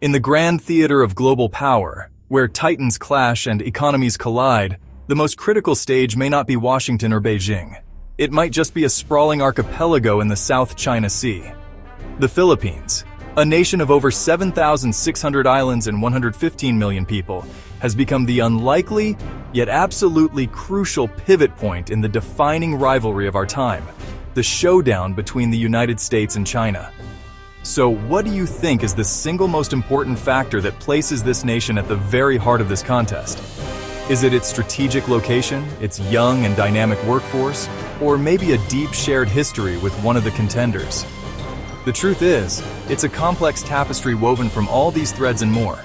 In the grand theater of global power, where titans clash and economies collide, the most critical stage may not be Washington or Beijing. It might just be a sprawling archipelago in the South China Sea. The Philippines, a nation of over 7,600 islands and 115 million people, has become the unlikely, yet absolutely crucial pivot point in the defining rivalry of our time, the showdown between the United States and China. So what do you think is the single most important factor that places this nation at the very heart of this contest? Is it its strategic location, its young and dynamic workforce, or maybe a deep shared history with one of the contenders? The truth is, it's a complex tapestry woven from all these threads and more.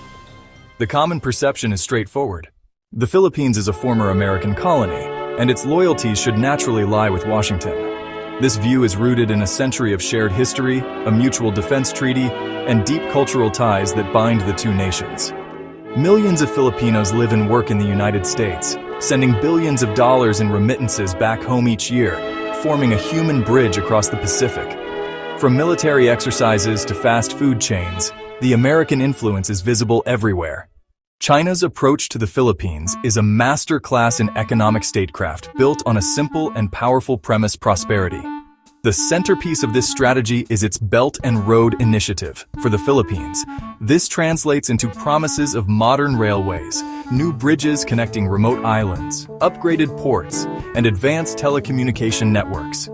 The common perception is straightforward. The Philippines is a former American colony, and its loyalties should naturally lie with Washington. This view is rooted in a century of shared history, a mutual defense treaty, and deep cultural ties that bind the two nations. Millions of Filipinos live and work in the United States, sending billions of dollars in remittances back home each year, forming a human bridge across the Pacific. From military exercises to fast food chains, the American influence is visible everywhere. China's approach to the Philippines is a masterclass in economic statecraft built on a simple and powerful premise: prosperity. The centerpiece of this strategy is its Belt and Road Initiative for the Philippines. This translates into promises of modern railways, new bridges connecting remote islands, upgraded ports, and advanced telecommunication networks.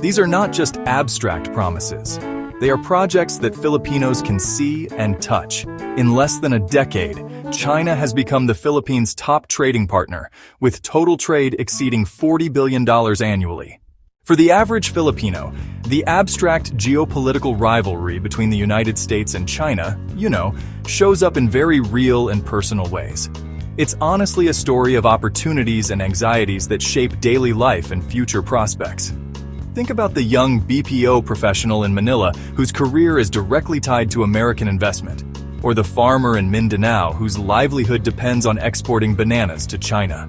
These are not just abstract promises. They are projects that Filipinos can see and touch. In less than a decade, China has become the Philippines' top trading partner, with total trade exceeding $40 billion annually. For the average Filipino, the abstract geopolitical rivalry between the United States and China, shows up in very real and personal ways. It's honestly a story of opportunities and anxieties that shape daily life and future prospects. Think about the young BPO professional in Manila whose career is directly tied to American investment, or the farmer in Mindanao whose livelihood depends on exporting bananas to China.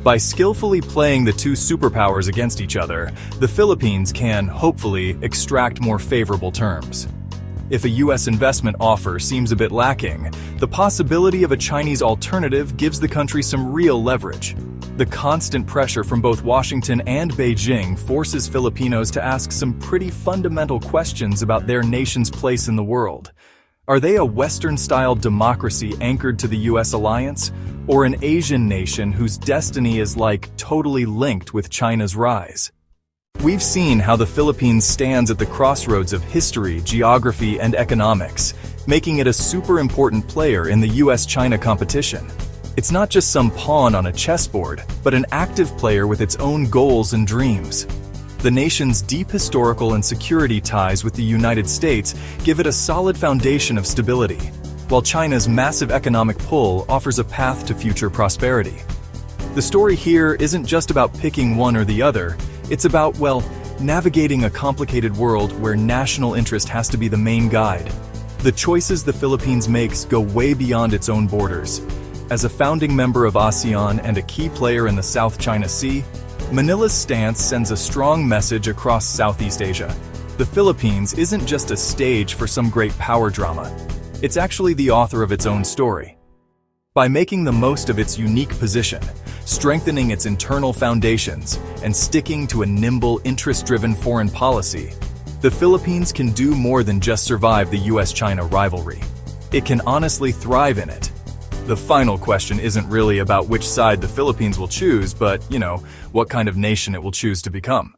By skillfully playing the two superpowers against each other, the Philippines can, hopefully, extract more favorable terms. If a U.S. investment offer seems a bit lacking, the possibility of a Chinese alternative gives the country some real leverage. The constant pressure from both Washington and Beijing forces Filipinos to ask some pretty fundamental questions about their nation's place in the world. Are they a Western-style democracy anchored to the U.S. alliance, or an Asian nation whose destiny is totally linked with China's rise? We've seen how the Philippines stands at the crossroads of history, geography, and economics, making it a super important player in the U.S.-China competition. It's not just some pawn on a chessboard, but an active player with its own goals and dreams. The nation's deep historical and security ties with the United States give it a solid foundation of stability, while China's massive economic pull offers a path to future prosperity. The story here isn't just about picking one or the other, it's about, navigating a complicated world where national interest has to be the main guide. The choices the Philippines makes go way beyond its own borders. As a founding member of ASEAN and a key player in the South China Sea, Manila's stance sends a strong message across Southeast Asia. The Philippines isn't just a stage for some great power drama. It's actually the author of its own story. By making the most of its unique position, strengthening its internal foundations, and sticking to a nimble, interest-driven foreign policy, the Philippines can do more than just survive the US-China rivalry. It can honestly thrive in it. The final question isn't really about which side the Philippines will choose, but, what kind of nation it will choose to become.